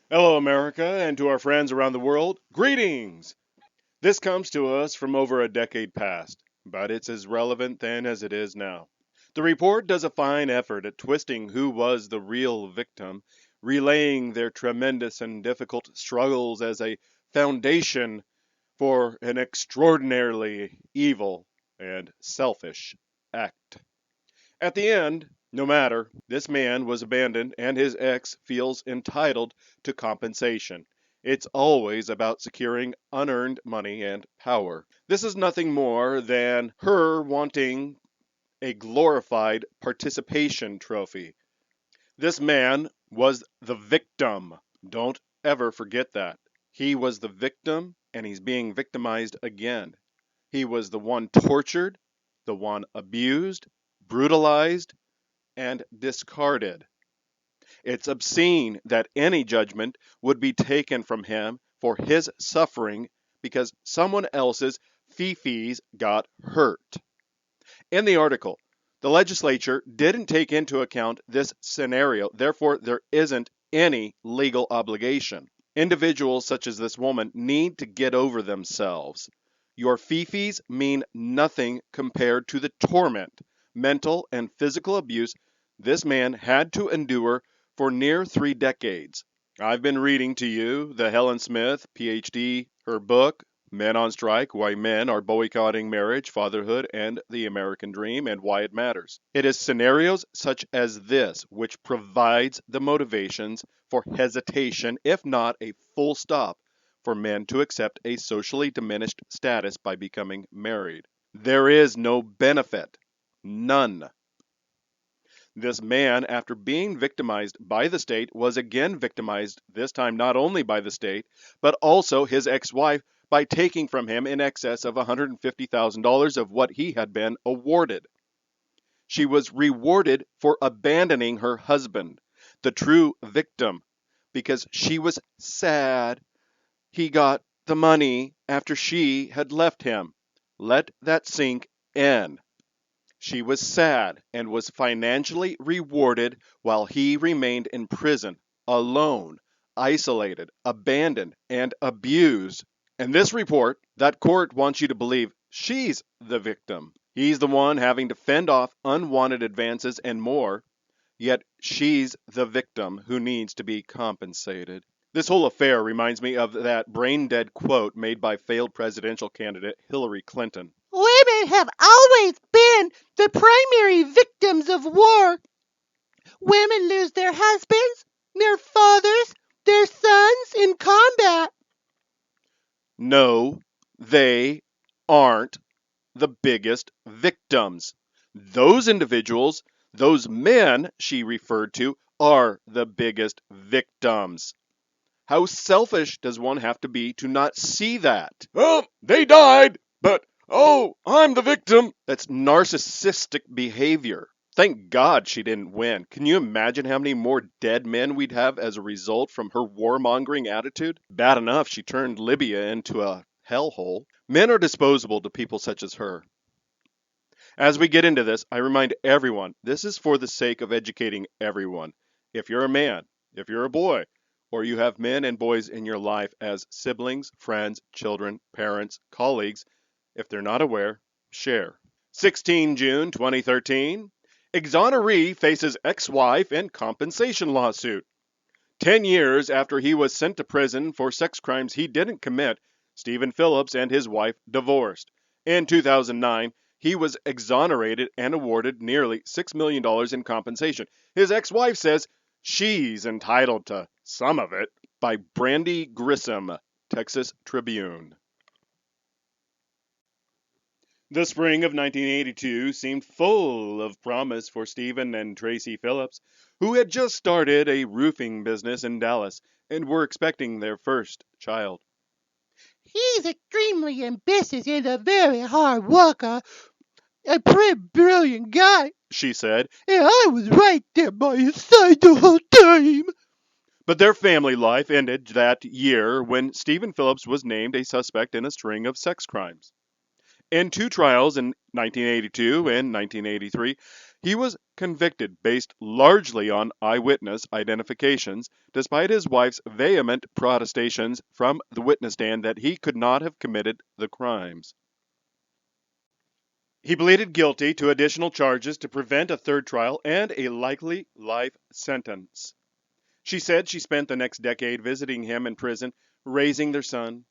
Hello, America, and to our friends around the world, greetings! This comes to us from over a decade past, but it's as relevant then as it is now. The report does a fine effort at twisting who was the real victim, relaying their tremendous and difficult struggles as a foundation for an extraordinarily evil and selfish act. At the end, no matter, this man was abandoned and his ex feels entitled to compensation. It's always about securing unearned money and power. This is nothing more than her wanting a glorified participation trophy. This man was the victim. Don't ever forget that. He was the victim and he's being victimized again. He was the one tortured, the one abused, brutalized, and discarded. It's obscene that any judgment would be taken from him for his suffering because someone else's fifis got hurt. In the article, the legislature didn't take into account this scenario, therefore, there isn't any legal obligation. Individuals such as this woman need to get over themselves. Your fifis mean nothing compared to the torment, mental, and physical abuse this man had to endure for near 3 decades. I've been reading to you the Helen Smith, PhD, her book, Men on Strike, Why Men Are Boycotting Marriage, Fatherhood, and the American Dream, and Why It Matters. It is scenarios such as this which provides the motivations for hesitation, if not a full stop, for men to accept a socially diminished status by becoming married. There is no benefit. None. This man, after being victimized by the state, was again victimized, this time not only by the state, but also his ex wife by taking from him in excess of $150,000 of what he had been awarded. She was rewarded for abandoning her husband, the true victim, because she was sad he got the money after she had left him. Let that sink in. She was sad and was financially rewarded while he remained in prison, alone, isolated, abandoned, and abused. And this report, that court wants you to believe she's the victim. He's the one having to fend off unwanted advances and more, yet she's the victim who needs to be compensated. This whole affair reminds me of that brain dead quote made by failed presidential candidate Hillary Clinton. Women have always been the primary victims of war. Women lose their husbands, their fathers, their sons in combat. No, they aren't the biggest victims. Those individuals, those men she referred to, are the biggest victims. How selfish does one have to be to not see that? Oh, they died, but I'm the victim. That's narcissistic behavior. Thank God she didn't win. Can you imagine how many more dead men we'd have as a result from her warmongering attitude? Bad enough she turned Libya into a hellhole. Men are disposable to people such as her. As we get into this, I remind everyone this is for the sake of educating everyone. If you're a man, if you're a boy, or you have men and boys in your life as siblings, friends, children, parents, colleagues, if they're not aware, share. 16 June 2013. Exoneree faces ex-wife in compensation lawsuit. 10 years after he was sent to prison for sex crimes he didn't commit, Stephen Phillips and his wife divorced. In 2009, he was exonerated and awarded nearly $6 million in compensation. His ex-wife says she's entitled to some of it. By Brandy Grissom, Texas Tribune. The spring of 1982 seemed full of promise for Stephen and Tracy Phillips, who had just started a roofing business in Dallas and were expecting their first child. He's extremely ambitious and a very hard worker. A pretty brilliant guy, She said, and I was right there by his side the whole time. but their family life ended that year when Stephen Phillips was named a suspect in a string of sex crimes. In two trials in 1982 and 1983, He was convicted based largely on eyewitness identifications, despite his wife's vehement protestations from the witness stand that he could not have committed the crimes. He pleaded guilty to additional charges to prevent a third trial and a likely life sentence. She said she spent the next decade visiting him in prison, raising their son,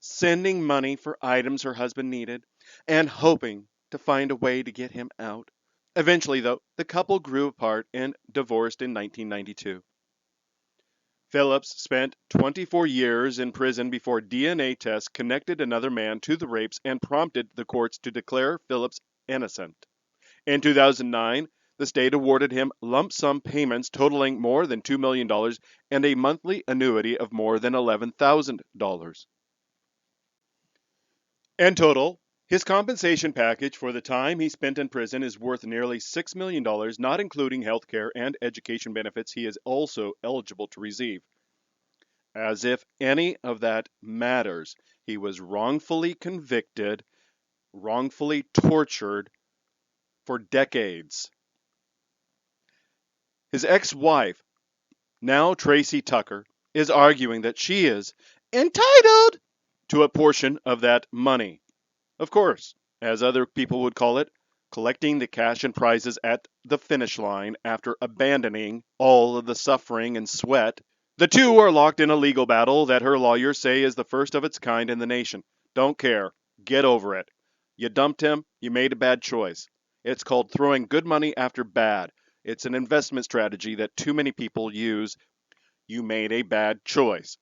sending money for items her husband needed, and hoping to find a way to get him out. Eventually, though, the couple grew apart and divorced in 1992. Phillips spent 24 years in prison before DNA tests connected another man to the rapes and prompted the courts to declare Phillips innocent. In 2009, the state awarded him lump sum payments totaling more than $2 million and a monthly annuity of more than $11,000. In total, his compensation package for the time he spent in prison is worth nearly $6 million, not including health care and education benefits he is also eligible to receive. As if any of that matters, he was wrongfully convicted, wrongfully tortured for decades. His ex-wife, now Tracy Tucker, is arguing that she is entitled to a portion of that money. Of course, as other people would call it, collecting the cash and prizes at the finish line after abandoning all of the suffering and sweat. The two are locked in a legal battle that her lawyers say is the first of its kind in the nation. Don't care. Get over it. You dumped him. You made a bad choice. It's called throwing good money after bad. It's an investment strategy that too many people use. You made a bad choice.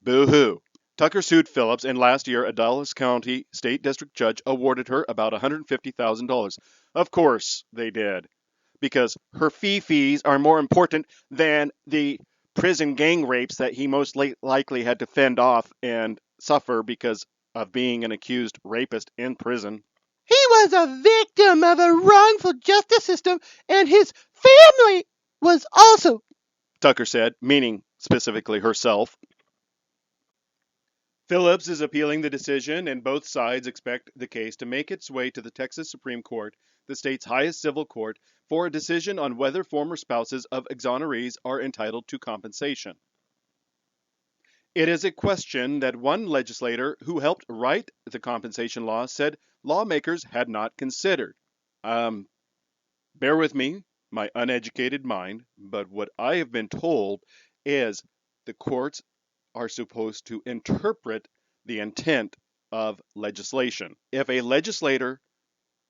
Boo-hoo. Tucker sued Phillips, and last year a Dallas County State District judge awarded her about $150,000. Of course they did, because her fees are more important than the prison gang rapes that he most likely had to fend off and suffer because of being an accused rapist in prison. He was a victim of a wrongful justice system, and his family was also, Tucker said, meaning specifically herself. Phillips is appealing the decision, and both sides expect the case to make its way to the Texas Supreme Court, the state's highest civil court, for a decision on whether former spouses of exonerees are entitled to compensation. It is a question that one legislator who helped write the compensation law said lawmakers had not considered. Bear with me, my uneducated mind, but what I have been told is the courts are supposed to interpret the intent of legislation. If a legislator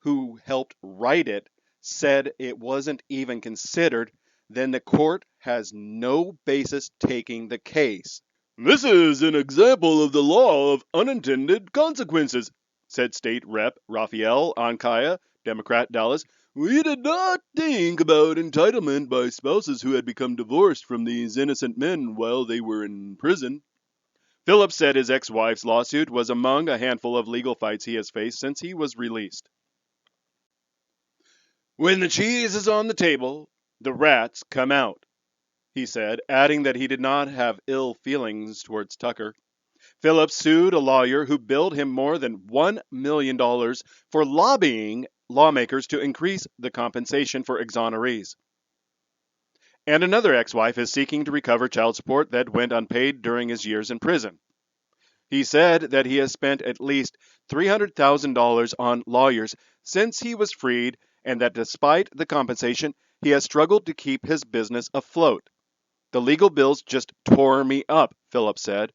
who helped write it said it wasn't even considered, then the court has no basis taking the case. This is an example of the law of unintended consequences, said State Rep. Rafael Ancaya, Democrat, Dallas. We did not think about entitlement by spouses who had become divorced from these innocent men while they were in prison. Phillips said his ex-wife's lawsuit was among a handful of legal fights he has faced since he was released. When the cheese is on the table, the rats come out, he said, adding that he did not have ill feelings towards Tucker. Phillips sued a lawyer who billed him more than $1 million for lobbying lawmakers to increase the compensation for exonerees. And another ex-wife is seeking to recover child support that went unpaid during his years in prison. He said that he has spent at least $300,000 on lawyers since he was freed, and that despite the compensation, he has struggled to keep his business afloat. The legal bills just tore me up, Phillips said.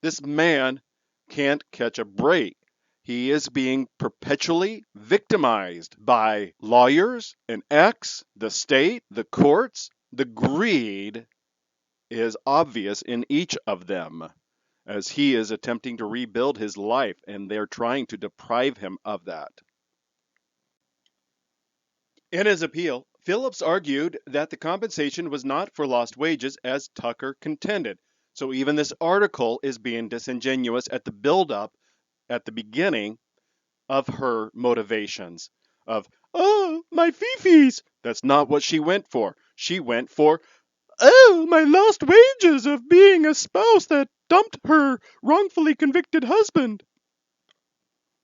This man can't catch a break. He is being perpetually victimized by lawyers, an ex, the state, the courts. The greed is obvious in each of them, as he is attempting to rebuild his life, and they're trying to deprive him of that. In his appeal, Phillips argued that the compensation was not for lost wages, as Tucker contended. So even this article is being disingenuous at the build-up, at the beginning of her motivations of, oh, my fee-fees. That's not what she went for. She went for, oh, my lost wages of being a spouse that dumped her wrongfully convicted husband.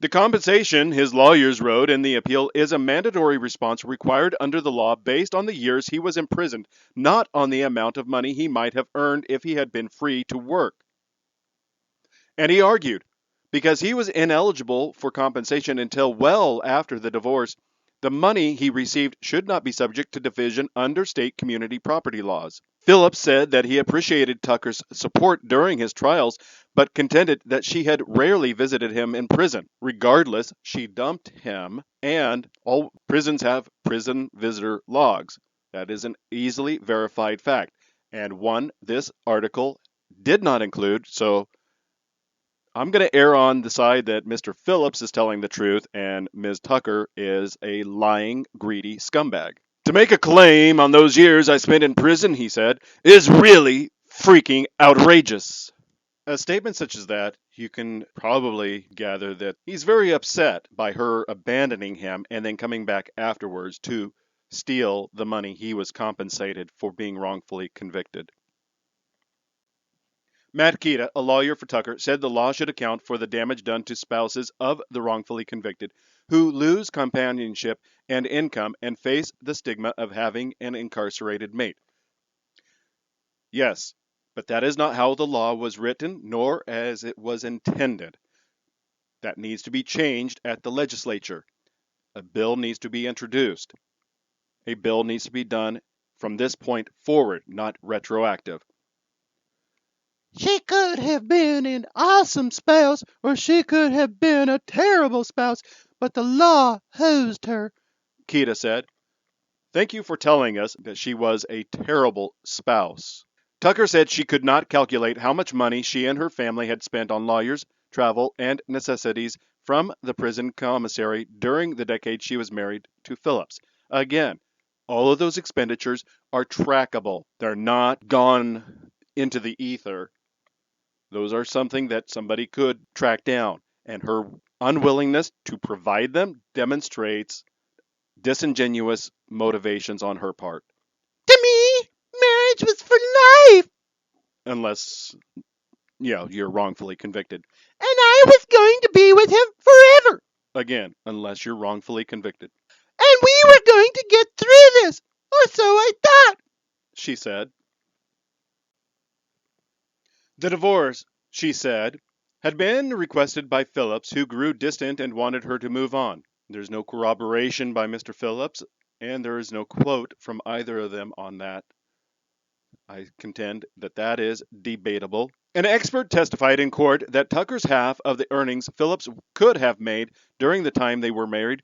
The compensation his lawyers wrote in the appeal is a mandatory response required under the law based on the years he was imprisoned, not on the amount of money he might have earned if he had been free to work. And he argued, because he was ineligible for compensation until well after the divorce, the money he received should not be subject to division under state community property laws. Phillips said that he appreciated Tucker's support during his trials, but contended that she had rarely visited him in prison. Regardless, she dumped him, and all prisons have prison visitor logs. That is an easily verified fact, and one this article did not include, so I'm going to err on the side that Mr. Phillips is telling the truth and Ms. Tucker is a lying, greedy scumbag. To make a claim on those years I spent in prison, he said, is really freaking outrageous. A statement such as that, you can probably gather that he's very upset by her abandoning him and then coming back afterwards to steal the money he was compensated for being wrongfully convicted. Matt Kita, a lawyer for Tucker, said the law should account for the damage done to spouses of the wrongfully convicted who lose companionship and income and face the stigma of having an incarcerated mate. Yes, but that is not how the law was written, nor as it was intended. That needs to be changed at the legislature. A bill needs to be introduced. A bill needs to be done from this point forward, not retroactive. She could have been an awesome spouse, or she could have been a terrible spouse, but the law hosed her, Kita said. Thank you for telling us that she was a terrible spouse. Tucker said she could not calculate how much money she and her family had spent on lawyers, travel, and necessities from the prison commissary during the decade she was married to Phillips. Again, all of those expenditures are trackable. They're not gone into the ether. Those are something that somebody could track down, and her unwillingness to provide them demonstrates disingenuous motivations on her part. To me, marriage was for life, Unless, you're wrongfully convicted. and I was going to be with him forever, Again, unless you're wrongfully convicted, and we were going to get through this, or so I thought, she said. The divorce, she said, had been requested by Phillips, who grew distant and wanted her to move on. There's no corroboration by Mr. Phillips, and there is no quote from either of them on that. I contend that that is debatable. An expert testified in court that Tucker's half of the earnings Phillips could have made during the time they were married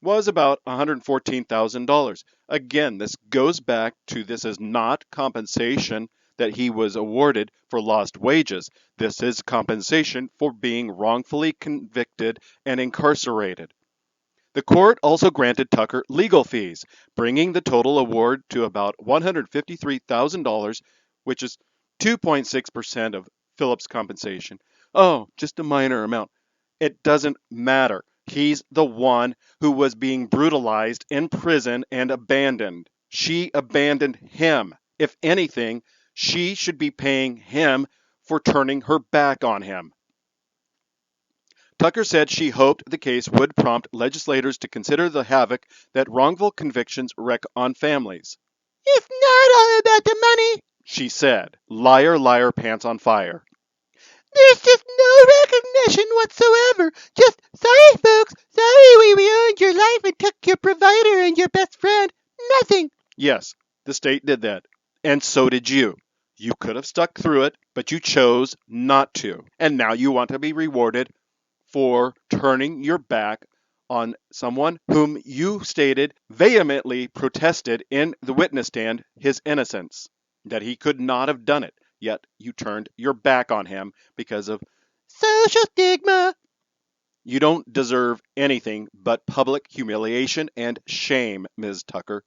was about $114,000. Again, this goes back to this is not compensation that he was awarded for lost wages. This is compensation for being wrongfully convicted and incarcerated. The court also granted Tucker legal fees, bringing the total award to about $153,000, which is 2.6% of Phillips' compensation. Oh, just a minor amount. It doesn't matter. He's the one who was being brutalized in prison and abandoned. She abandoned him. If anything, she should be paying him for turning her back on him. Tucker said she hoped the case would prompt legislators to consider the havoc that wrongful convictions wreak on families. It's not all about the money, She said, liar, liar, pants on fire. There's just no recognition whatsoever. Just, sorry folks, sorry we ruined your life and took your provider and your best friend. Nothing. Yes, the state did that. And so did you. You could have stuck through it, but you chose not to. And now you want to be rewarded for turning your back on someone whom you stated vehemently protested in the witness stand his innocence, that he could not have done it. Yet you turned your back on him because of social stigma. You don't deserve anything but public humiliation and shame, Ms. Tucker.